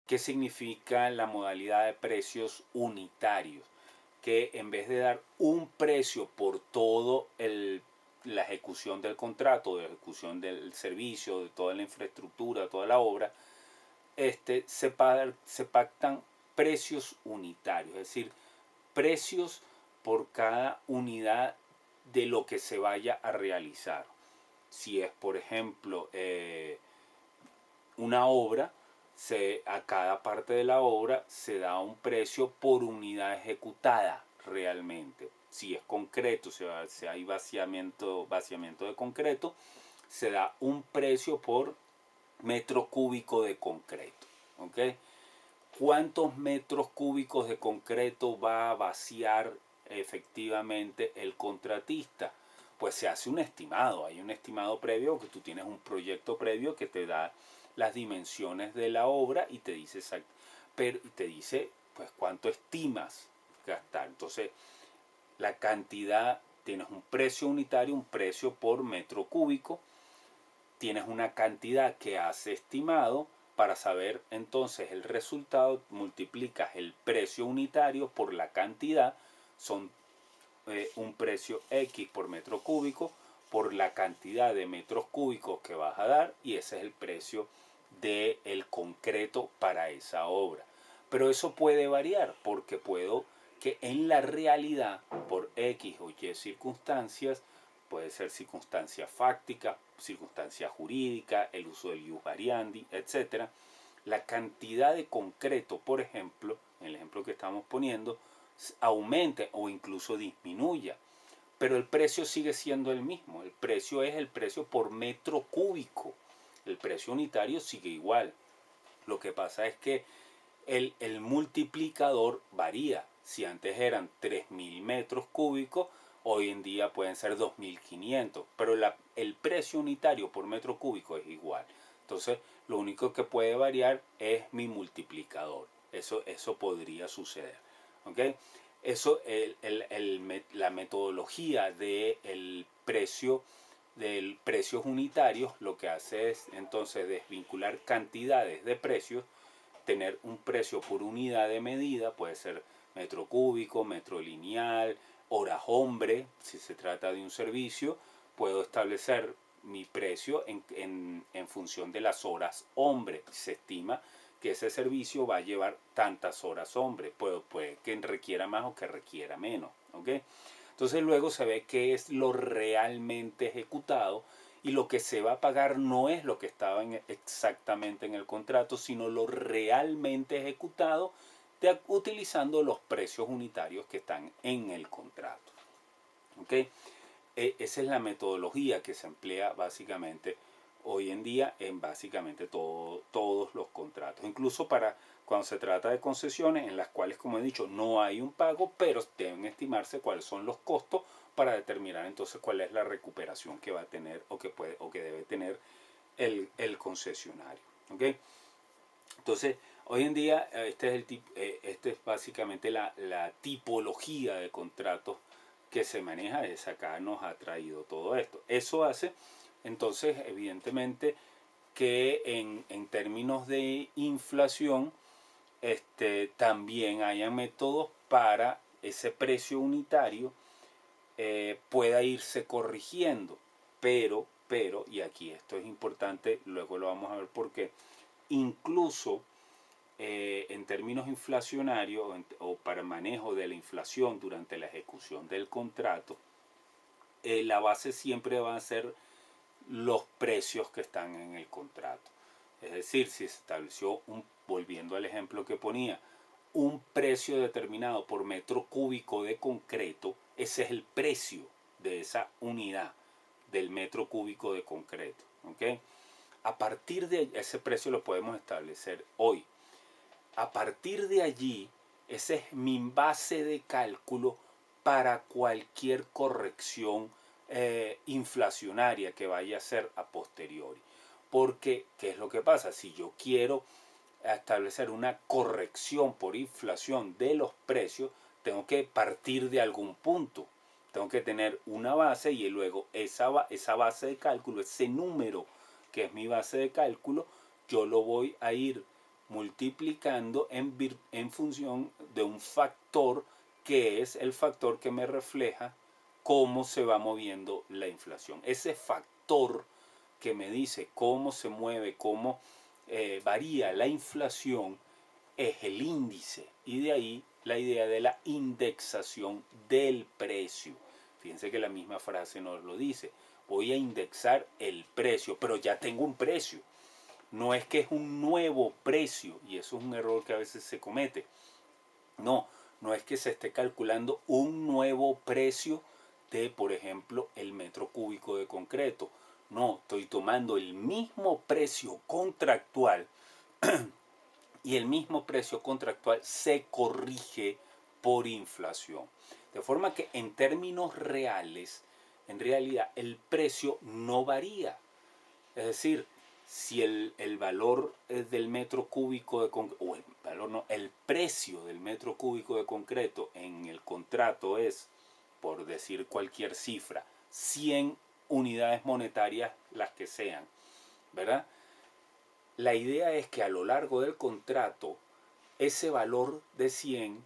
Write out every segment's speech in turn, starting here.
¿Qué significa la modalidad de precios unitarios? Que en vez de dar un precio por todo la ejecución del contrato, de ejecución del servicio, de toda la infraestructura, toda la obra, se pactan precios unitarios, es decir, precios por cada unidad de lo que se vaya a realizar. Si es, por ejemplo, una obra, a cada parte de la obra se da un precio por unidad ejecutada realmente. Si es concreto, si hay vaciamiento de concreto, se da un precio por metro cúbico de concreto. ¿Okay? ¿Cuántos metros cúbicos de concreto va a vaciar efectivamente el contratista? Pues se hace un estimado, hay un estimado previo, que tú tienes un proyecto previo que te da las dimensiones de la obra y te dice pero te dice pues cuánto estimas gastar. Entonces, la cantidad, tienes un precio unitario, un precio por metro cúbico, tienes una cantidad que has estimado. Para saber entonces el resultado, multiplicas el precio unitario por la cantidad, son un precio X por metro cúbico por la cantidad de metros cúbicos que vas a dar, y ese es el precio del concreto para esa obra. Pero eso puede variar, porque puedo que en la realidad, por X o Y circunstancias, puede ser circunstancia fáctica, circunstancia jurídica, el uso del ius variandi, etc., la cantidad de concreto, por ejemplo, en el ejemplo que estamos poniendo, aumente o incluso disminuya. Pero el precio sigue siendo el mismo. El precio es el precio por metro cúbico. El precio unitario sigue igual. Lo que pasa es que el multiplicador varía. Si antes eran 3.000 metros cúbicos, hoy en día pueden ser 2.500. Pero el precio unitario por metro cúbico es igual. Entonces, lo único que puede variar es mi multiplicador. Eso podría suceder. ¿Okay? Eso, la metodología del precios unitarios, lo que hace es entonces desvincular cantidades de precios, tener un precio por unidad de medida, puede ser metro cúbico, metro lineal, horas hombre. Si se trata de un servicio, puedo establecer mi precio en función de las horas hombre. Se estima que ese servicio va a llevar tantas horas hombre, puede que requiera más o que requiera menos. ¿Okay? Entonces luego se ve qué es lo realmente ejecutado, y lo que se va a pagar no es lo que estaba exactamente en el contrato, sino lo realmente ejecutado, utilizando los precios unitarios que están en el contrato. ¿Okay? Esa es la metodología que se emplea básicamente hoy en día en básicamente todos los contratos, incluso para cuando se trata de concesiones en las cuales, como he dicho, no hay un pago, pero deben estimarse cuáles son los costos para determinar entonces cuál es la recuperación que va a tener o que debe tener el concesionario. ¿Okay? Entonces, hoy en día este es básicamente la tipología de contratos que se maneja. Desde acá nos ha traído todo esto. Eso hace entonces evidentemente que en términos de inflación también haya métodos para ese precio unitario pueda irse corrigiendo, pero, y aquí esto es importante, luego lo vamos a ver por qué, incluso en términos inflacionarios o para manejo de la inflación durante la ejecución del contrato, la base siempre va a ser los precios que están en el contrato. Es decir, si se estableció, volviendo al ejemplo que ponía, un precio determinado por metro cúbico de concreto, ese es el precio de esa unidad del metro cúbico de concreto. ¿Okay? A partir de ese precio lo podemos establecer hoy. A partir de allí, esa es mi base de cálculo para cualquier corrección inflacionaria que vaya a ser a posteriori. Porque, ¿qué es lo que pasa? Si yo quiero establecer una corrección por inflación de los precios, tengo que partir de algún punto. Tengo que tener una base y luego esa base de cálculo, ese número que es mi base de cálculo, yo lo voy a ir multiplicando en función de un factor que es el factor que me refleja cómo se va moviendo la inflación. Ese factor que me dice cómo se mueve, cómo varía la inflación, es el índice. Y de ahí la idea de la indexación del precio. Fíjense que la misma frase nos lo dice. Voy a indexar el precio, pero ya tengo un precio. No es que es un nuevo precio, y eso es un error que a veces se comete. No, no es que se esté calculando un nuevo precio de, por ejemplo, el metro cúbico de concreto. No, estoy tomando el mismo precio contractual y el mismo precio contractual se corrige por inflación. De forma que en términos reales, en realidad el precio no varía. Es decir, si el valor del metro cúbico de concreto, o el valor no, el precio del metro cúbico de concreto en el contrato es, por decir cualquier cifra, 100 unidades monetarias, las que sean, ¿verdad? La idea es que a lo largo del contrato, ese valor de 100,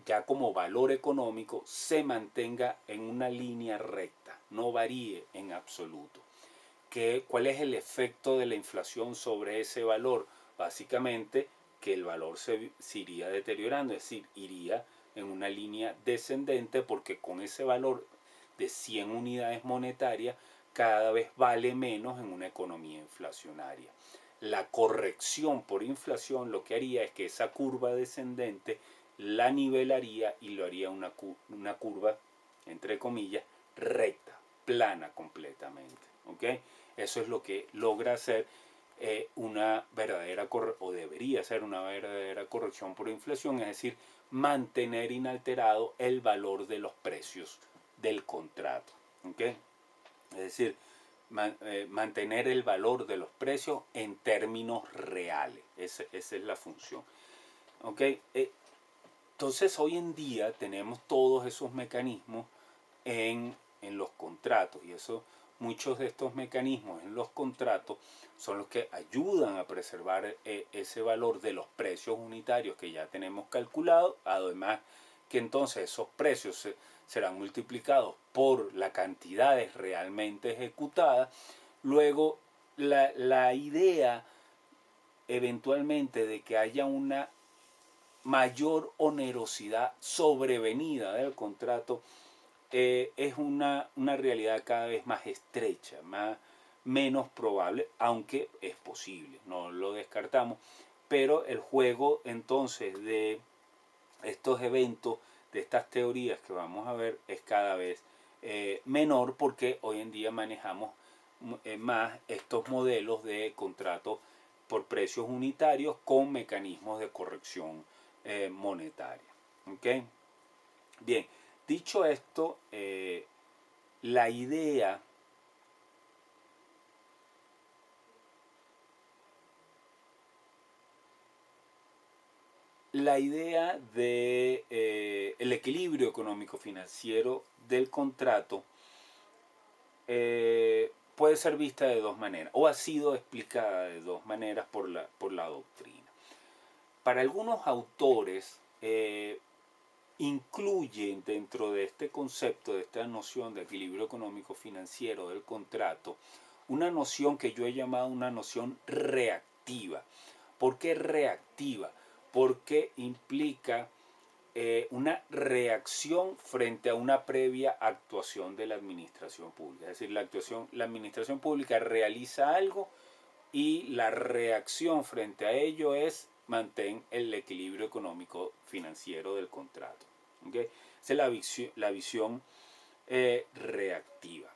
ya como valor económico, se mantenga en una línea recta, no varíe en absoluto. ¿Cuál es el efecto de la inflación sobre ese valor? Básicamente que el valor se iría deteriorando, es decir, iría en una línea descendente, porque con ese valor de 100 unidades monetarias cada vez vale menos en una economía inflacionaria. La corrección por inflación lo que haría es que esa curva descendente la nivelaría y lo haría una curva, entre comillas, recta, plana completamente. ¿Okay? Eso es lo que logra hacer una verdadera o debería ser una verdadera corrección por inflación, es decir, mantener inalterado el valor de los precios del contrato. ¿Okay? Es decir, mantener el valor de los precios en términos reales. Esa es la función. ¿Okay? Entonces hoy en día tenemos todos esos mecanismos en los contratos, y eso, muchos de estos mecanismos en los contratos son los que ayudan a preservar ese valor de los precios unitarios que ya tenemos calculado, además que entonces esos precios serán multiplicados por la cantidades realmente ejecutadas. Luego la idea eventualmente de que haya una mayor onerosidad sobrevenida del contrato es una realidad cada vez más estrecha, menos probable, aunque es posible, no lo descartamos, pero el juego entonces de estos eventos, de estas teorías que vamos a ver, es cada vez menor, porque hoy en día manejamos más estos modelos de contratos por precios unitarios con mecanismos de corrección monetaria. ¿Okay? Bien, dicho esto, la idea de el equilibrio económico financiero del contrato puede ser vista de dos maneras, o ha sido explicada de dos maneras por la doctrina. Para algunos autores incluyen dentro de este concepto, de esta noción de equilibrio económico financiero del contrato, una noción que yo he llamado una noción reactiva. ¿Por qué reactiva? Porque implica una reacción frente a una previa actuación de la administración pública. Es decir, la administración pública realiza algo y la reacción frente a ello es mantén el equilibrio económico financiero del contrato. ¿Okay? Esa es la visión reactiva.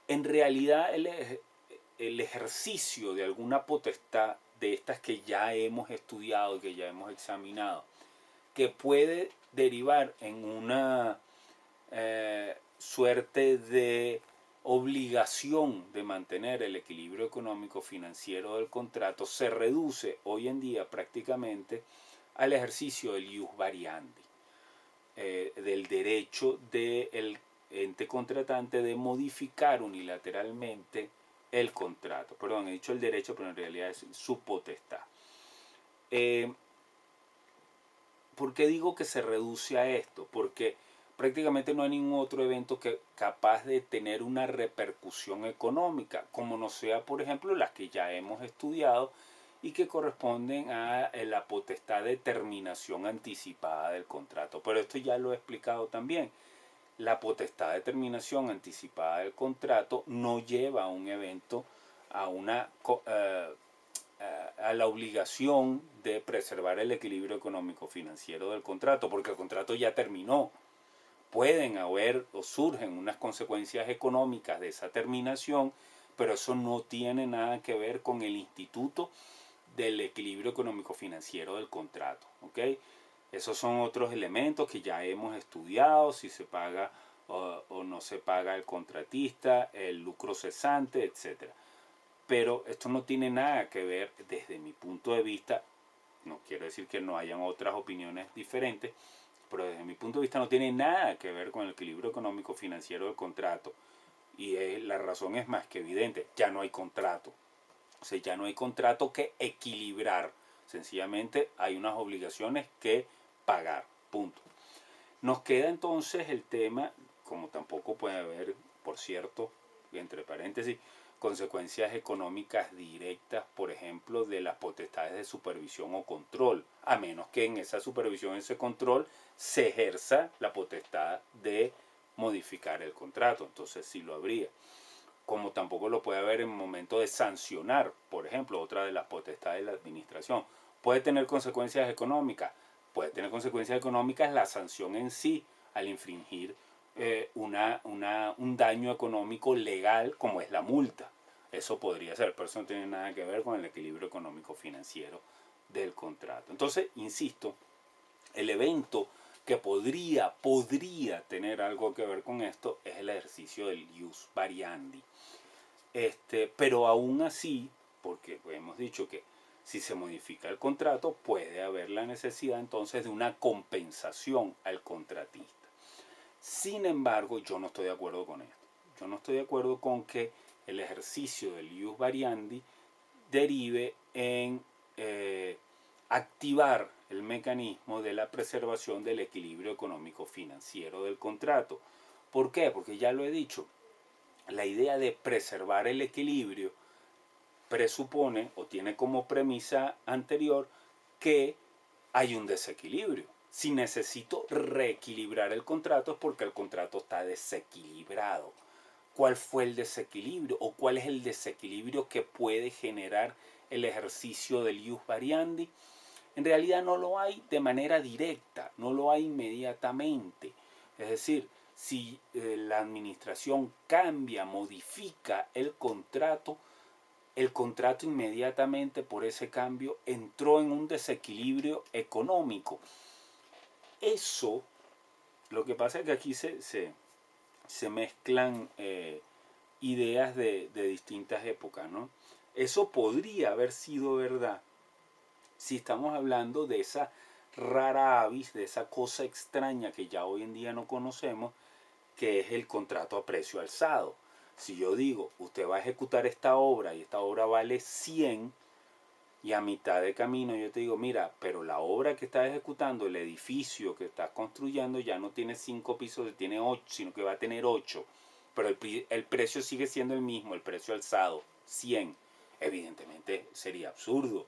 En realidad el ejercicio de alguna potestad de estas que ya hemos estudiado, que ya hemos examinado, que puede derivar en una suerte de obligación de mantener el equilibrio económico financiero del contrato, se reduce hoy en día prácticamente al ejercicio del ius variandi. del derecho del ente contratante de modificar unilateralmente el contrato. Perdón, he dicho el derecho, pero en realidad es su potestad. ¿Por qué digo que se reduce a esto? Porque prácticamente no hay ningún otro evento capaz de tener una repercusión económica, como no sea, por ejemplo, las que ya hemos estudiado y que corresponden a la potestad de terminación anticipada del contrato. Pero esto ya lo he explicado también. La potestad de terminación anticipada del contrato no lleva a un evento, a una a la obligación de preservar el equilibrio económico financiero del contrato, porque el contrato ya terminó. Pueden haber o surgen unas consecuencias económicas de esa terminación, pero eso no tiene nada que ver con el instituto del equilibrio económico financiero del contrato. ¿Okay? Esos son otros elementos que ya hemos estudiado, si se paga o no se paga el contratista, el lucro cesante, etc. Pero esto no tiene nada que ver, desde mi punto de vista, no quiero decir que no hayan otras opiniones diferentes, pero desde mi punto de vista no tiene nada que ver con el equilibrio económico financiero del contrato. Y la razón es más que evidente, ya no hay contrato. O sea, ya no hay contrato que equilibrar. Sencillamente hay unas obligaciones que pagar. Punto. Nos queda entonces el tema, como tampoco puede haber, por cierto, entre paréntesis, consecuencias económicas directas, por ejemplo, de las potestades de supervisión o control, a menos que en esa supervisión, ese control, se ejerza la potestad de modificar el contrato. Entonces sí lo habría. Como tampoco lo puede haber en el momento de sancionar, por ejemplo, otra de las potestades de la administración. Puede tener consecuencias económicas. Puede tener consecuencias económicas la sanción en sí, al infringir un daño económico legal como es la multa. Eso podría ser, pero eso no tiene nada que ver con el equilibrio económico financiero del contrato. Entonces, insisto, el evento que podría tener algo que ver con esto es el ejercicio del ius variandi. Pero aún así, porque hemos dicho que si se modifica el contrato, puede haber la necesidad entonces de una compensación al contratista. Sin embargo, yo no estoy de acuerdo con esto. Yo no estoy de acuerdo con que el ejercicio del ius variandi derive en activar el mecanismo de la preservación del equilibrio económico financiero del contrato. ¿Por qué? Porque ya lo he dicho, la idea de preservar el equilibrio presupone o tiene como premisa anterior que hay un desequilibrio. Si necesito reequilibrar el contrato es porque el contrato está desequilibrado. ¿Cuál fue el desequilibrio o cuál es el desequilibrio que puede generar el ejercicio del ius variandi? En realidad no lo hay de manera directa, no lo hay inmediatamente. Es decir, si la administración cambia, modifica el contrato inmediatamente por ese cambio entró en un desequilibrio económico. Eso, lo que pasa es que aquí se mezclan ideas de distintas épocas, ¿no? Eso podría haber sido verdad si estamos hablando de esa rara avis, de esa cosa extraña que ya hoy en día no conocemos, que es el contrato a precio alzado. Si yo digo, usted va a ejecutar esta obra y esta obra vale 100, y a mitad de camino yo te digo, mira, pero la obra que estás ejecutando, el edificio que estás construyendo ya no tiene 5 pisos, tiene 8, sino que va a tener 8. Pero el precio sigue siendo el mismo, el precio alzado, 100. Evidentemente sería absurdo,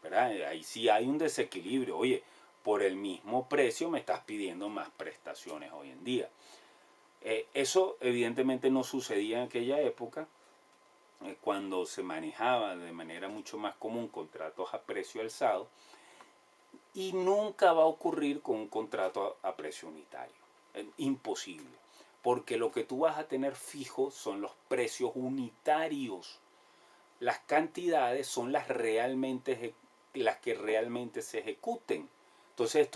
¿verdad? Ahí sí hay un desequilibrio. Oye, por el mismo precio me estás pidiendo más prestaciones hoy en día. Eso evidentemente no sucedía en aquella época, cuando se manejaba de manera mucho más común contratos a precio alzado, y nunca va a ocurrir con un contrato a precio unitario. Es imposible, porque lo que tú vas a tener fijo son los precios unitarios. Las cantidades son las que realmente se ejecuten. Entonces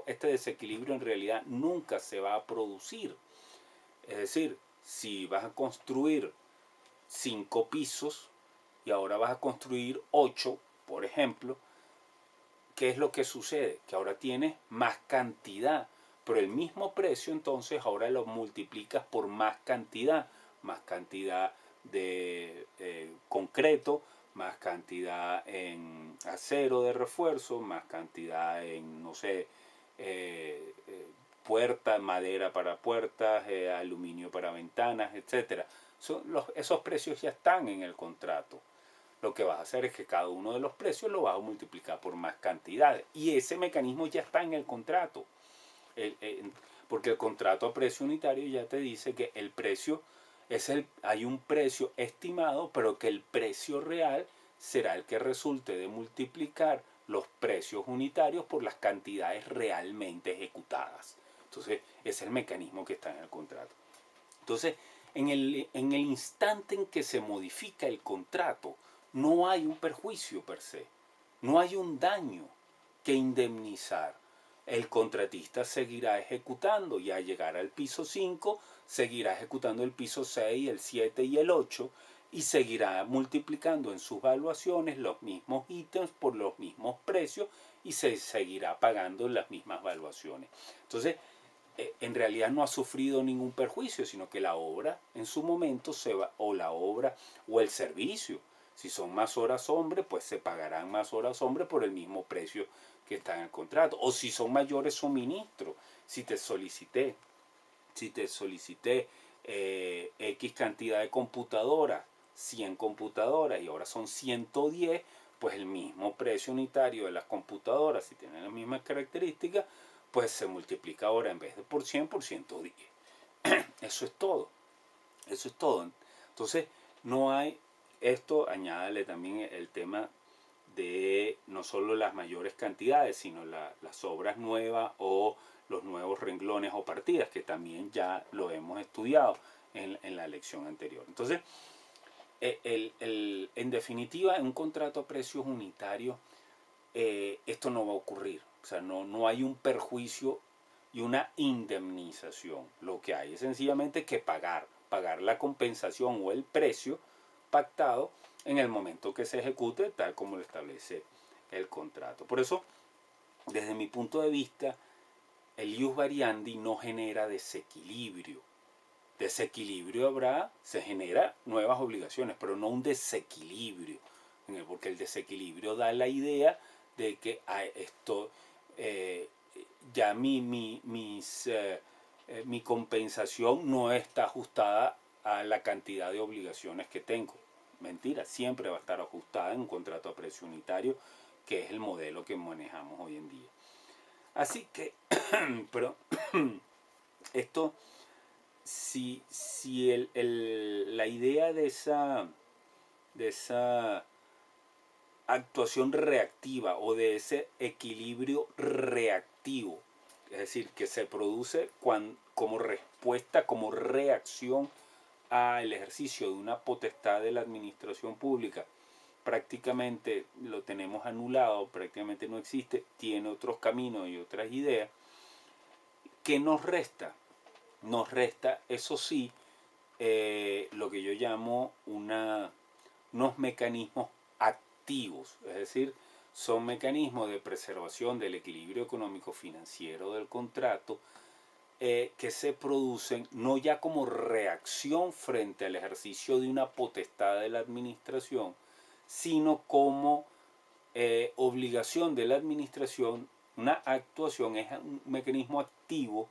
este desequilibrio en realidad nunca se va a producir. Es decir, si vas a construir 5 pisos y ahora vas a construir 8, por ejemplo, ¿qué es lo que sucede? Que ahora tienes más cantidad, Pero el mismo precio entonces ahora lo multiplicas por más cantidad de concreto, más cantidad en acero de refuerzo, más cantidad en, no sé, puertas, madera para puertas, aluminio para ventanas, etcétera. Esos precios ya están en el contrato. Lo que vas a hacer es que cada uno de los precios lo vas a multiplicar por más cantidades. Y ese mecanismo ya está en el contrato. Porque el contrato a precio unitario ya te dice que el precio hay un precio estimado, pero que el precio real será el que resulte de multiplicar los precios unitarios por las cantidades realmente ejecutadas. Entonces, ese es el mecanismo que está en el contrato. Entonces, en el instante en que se modifica el contrato, no hay un perjuicio per se, no hay un daño que indemnizar. El contratista seguirá ejecutando y al llegar al piso 5, seguirá ejecutando el piso 6, el 7 y el 8 y seguirá multiplicando en sus valuaciones los mismos ítems por los mismos precios y se seguirá pagando las mismas valuaciones. Entonces, en realidad no ha sufrido ningún perjuicio, sino que la obra en su momento se va, o la obra o el servicio. Si son más horas hombre, pues se pagarán más horas hombre por el mismo precio que está en el contrato. O si son mayores suministros, si te solicité X cantidad de computadoras, 100 computadoras y ahora son 110, pues el mismo precio unitario de las computadoras, si tienen las mismas características, pues se multiplica ahora en vez de por 100 por 110. Eso es todo. Eso es todo. Entonces, no hay, esto añádale también el tema de no solo las mayores cantidades, sino las obras nuevas o los nuevos renglones o partidas, que también ya lo hemos estudiado en la lección anterior. Entonces, en definitiva, en un contrato a precios unitarios, esto no va a ocurrir. O sea, no hay un perjuicio y una indemnización. Lo que hay es sencillamente que pagar la compensación o el precio pactado en el momento que se ejecute, tal como lo establece el contrato. Por eso, desde mi punto de vista, el ius variandi no genera desequilibrio. Desequilibrio se genera nuevas obligaciones, pero no un desequilibrio, porque el desequilibrio da la idea de que ya mi compensación no está ajustada a la cantidad de obligaciones que tengo. Mentira, siempre va a estar ajustada en un contrato a precio unitario, que es el modelo que manejamos hoy en día. Así que, pero esto, si la idea de esa actuación reactiva o de ese equilibrio reactivo, es decir, que se produce como respuesta, como reacción al ejercicio de una potestad de la administración pública, prácticamente lo tenemos anulado, prácticamente no existe, tiene otros caminos y otras ideas. ¿Qué nos resta? Nos resta, eso sí, lo que yo llamo unos mecanismos activos, es decir, son mecanismos de preservación del equilibrio económico-financiero del contrato que se producen no ya como reacción frente al ejercicio de una potestad de la administración, sino como obligación de la administración, una actuación, es un mecanismo activo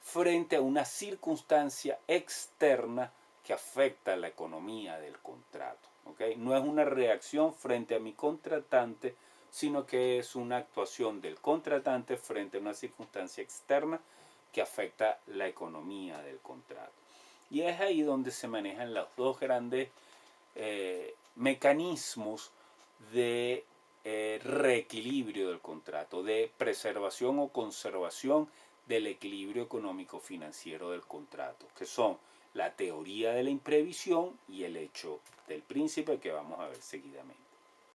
frente a una circunstancia externa que afecta a la economía del contrato. ¿Okay? No es una reacción frente a mi contratante, sino que es una actuación del contratante frente a una circunstancia externa que afecta la economía del contrato. Y es ahí donde se manejan los dos grandes mecanismos de reequilibrio del contrato, de preservación o conservación del equilibrio económico-financiero del contrato, que son la teoría de la imprevisión y el hecho del príncipe, que vamos a ver seguidamente.